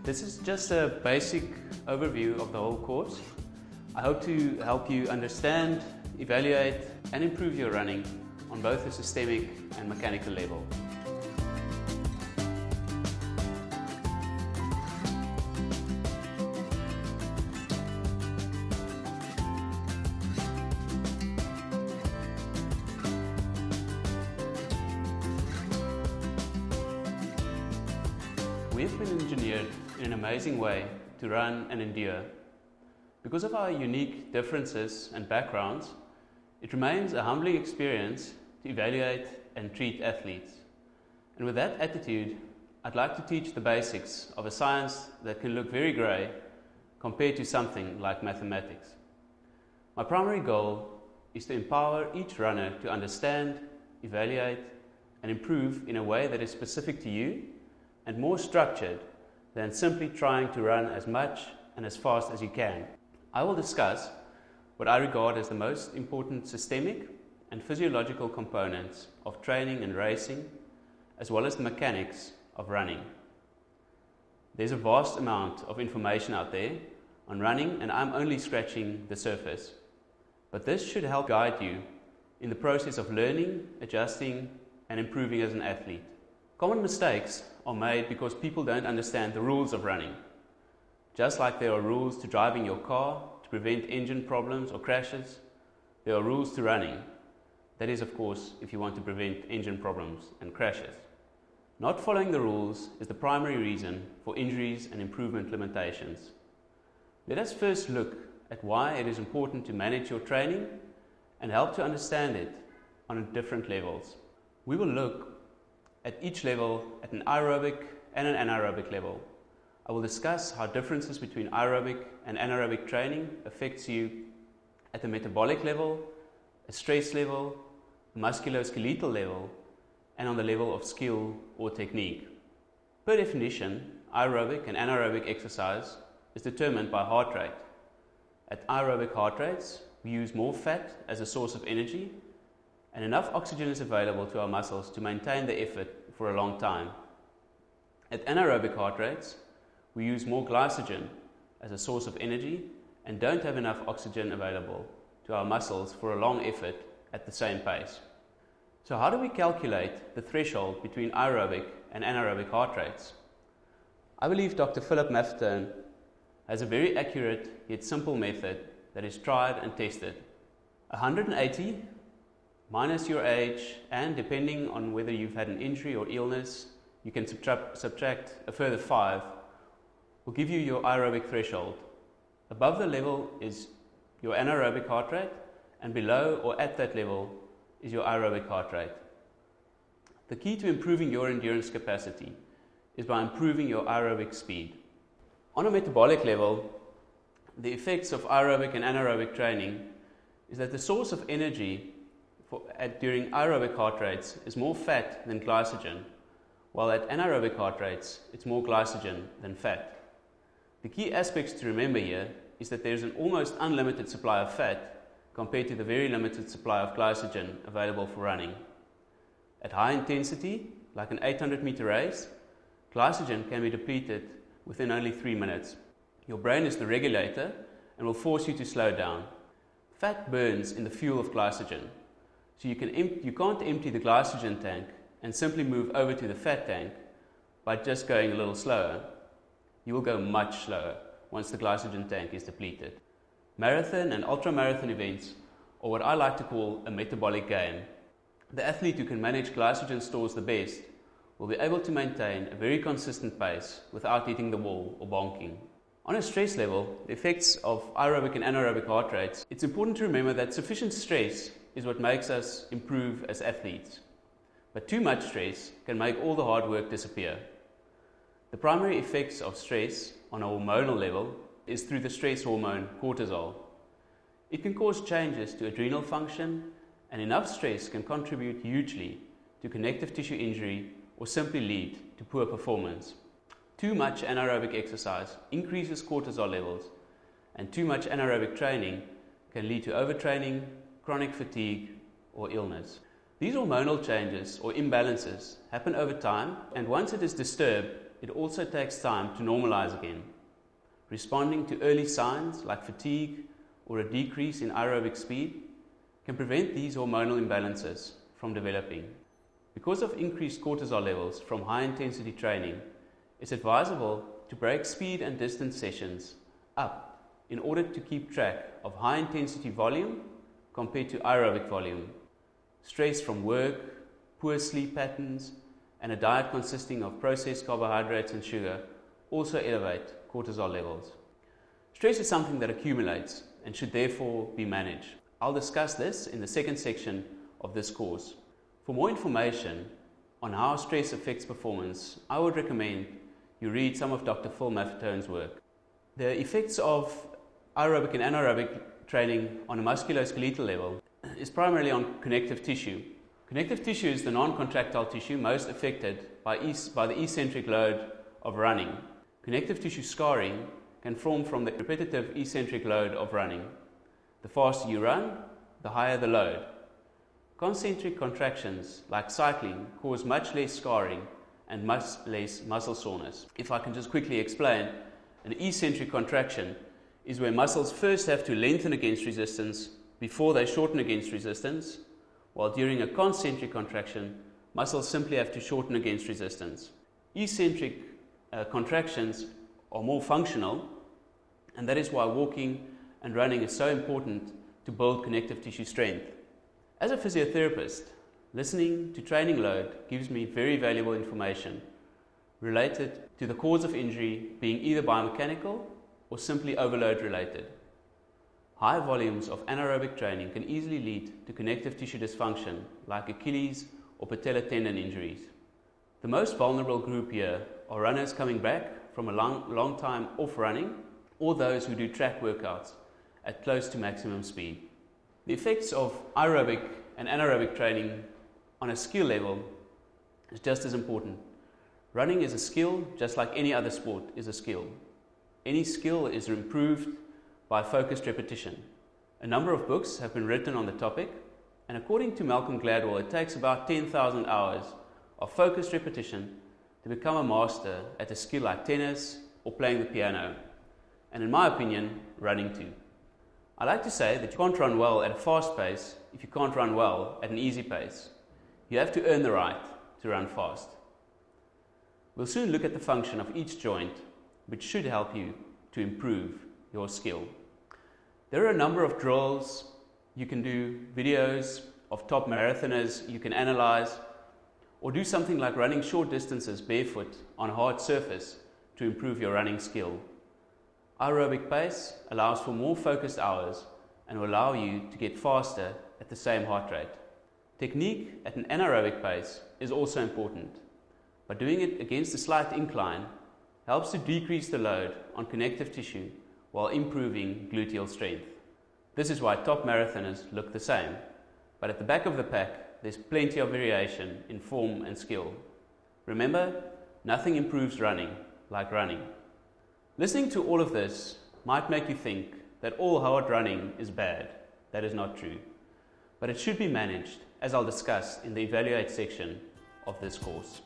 This is just a basic overview of the whole course. I hope to help you understand, evaluate and improve your running on both a systemic and mechanical level. We've been engineered in an amazing way to run and endure. Because of our unique differences and backgrounds, it remains a humbling experience to evaluate and treat athletes. And with that attitude, I'd like to teach the basics of a science that can look very grey compared to something like mathematics. My primary goal is to empower each runner to understand, evaluate and improve in a way that is specific to you and more structured than simply trying to run as much and as fast as you can. I will discuss what I regard as the most important systemic and physiological components of training and racing, as well as the mechanics of running. There's a vast amount of information out there on running, and I'm only scratching the surface. But this should help guide you in the process of learning, adjusting, and improving as an athlete. Common mistakes are made because people don't understand the rules of running. Just like there are rules to driving your car to prevent engine problems or crashes, there are rules to running. That is, of course, if you want to prevent engine problems and crashes. Not following the rules is the primary reason for injuries and improvement limitations. Let us first look at why it is important to manage your training and help to understand it on different levels. We will look at each level at an aerobic and an anaerobic level. I will discuss how differences between aerobic and anaerobic training affects you at the metabolic level, a stress level, a musculoskeletal level, and on the level of skill or technique. Per definition, aerobic and anaerobic exercise is determined by heart rate. At aerobic heart rates, we use more fat as a source of energy, and enough oxygen is available to our muscles to maintain the effort for a long time. At anaerobic heart rates, we use more glycogen as a source of energy and don't have enough oxygen available to our muscles for a long effort at the same pace. So how do we calculate the threshold between aerobic and anaerobic heart rates? I believe Dr. Philip Maffetone has a very accurate yet simple method that is tried and tested. 180 minus your age, and depending on whether you've had an injury or illness, you can subtract a further 5, will give you your aerobic threshold. Above the level is your anaerobic heart rate, and below or at that level is your aerobic heart rate. The key to improving your endurance capacity is by improving your aerobic speed. On a metabolic level, the effects of aerobic and anaerobic training is that the source of energy during aerobic heart rates is more fat than glycogen, while at anaerobic heart rates it's more glycogen than fat. The key aspects to remember here is that there is an almost unlimited supply of fat compared to the very limited supply of glycogen available for running. At high intensity, like an 800-meter race, glycogen can be depleted within only 3 minutes. Your brain is the regulator and will force you to slow down. Fat burns in the fuel of glycogen, so you can't empty the glycogen tank and simply move over to the fat tank by just going a little slower. You will go much slower once the glycogen tank is depleted. Marathon and ultramarathon events are what I like to call a metabolic game. The athlete who can manage glycogen stores the best will be able to maintain a very consistent pace without hitting the wall or bonking. On a stress level, the effects of aerobic and anaerobic heart rates, it's important to remember that sufficient stress is what makes us improve as athletes. But too much stress can make all the hard work disappear. The primary effects of stress on a hormonal level is through the stress hormone cortisol. It can cause changes to adrenal function, and enough stress can contribute hugely to connective tissue injury or simply lead to poor performance. Too much anaerobic exercise increases cortisol levels, and too much anaerobic training can lead to overtraining, chronic fatigue, or illness. These hormonal changes or imbalances happen over time, and once it is disturbed, it also takes time to normalize again. Responding to early signs like fatigue or a decrease in aerobic speed can prevent these hormonal imbalances from developing. Because of increased cortisol levels from high-intensity training, it's advisable to break speed and distance sessions up in order to keep track of high-intensity volume compared to aerobic volume. Stress from work, poor sleep patterns, and a diet consisting of processed carbohydrates and sugar also elevate cortisol levels. Stress is something that accumulates and should therefore be managed. I'll discuss this in the second section of this course. For more information on how stress affects performance, I would recommend you read some of Dr. Phil Maffetone's work. The effects of aerobic and anaerobic training on a musculoskeletal level is primarily on connective tissue. Connective tissue is the non-contractile tissue most affected by the eccentric load of running. Connective tissue scarring can form from the repetitive eccentric load of running. The faster you run, the higher the load. Concentric contractions, like cycling, cause much less scarring and much less muscle soreness. If I can just quickly explain, an eccentric contraction is where muscles first have to lengthen against resistance before they shorten against resistance, while during a concentric contraction, muscles simply have to shorten against resistance. Eccentric contractions are more functional, and that is why walking and running is so important to build connective tissue strength. As a physiotherapist, listening to training load gives me very valuable information related to the cause of injury being either biomechanical or simply overload related. High volumes of anaerobic training can easily lead to connective tissue dysfunction like Achilles or patellar tendon injuries. The most vulnerable group here are runners coming back from a long time off running or those who do track workouts at close to maximum speed. The effects of aerobic and anaerobic training on a skill level is just as important. Running is a skill just like any other sport is a skill. Any skill is improved by focused repetition. A number of books have been written on the topic, and according to Malcolm Gladwell, it takes about 10,000 hours of focused repetition to become a master at a skill like tennis or playing the piano, and in my opinion, running too. I like to say that you can't run well at a fast pace if you can't run well at an easy pace. You have to earn the right to run fast. We'll soon look at the function of each joint, which should help you to improve your skill. There are a number of drills you can do, videos of top marathoners you can analyze, or do something like running short distances barefoot on a hard surface to improve your running skill. Aerobic pace allows for more focused hours and will allow you to get faster at the same heart rate. Technique at an anaerobic pace is also important, but doing it against a slight incline helps to decrease the load on connective tissue while improving gluteal strength. This is why top marathoners look the same, but at the back of the pack there's plenty of variation in form and skill. Remember, nothing improves running like running. Listening to all of this might make you think that all hard running is bad. That is not true. But it should be managed, as I'll discuss in the Evaluate section of this course.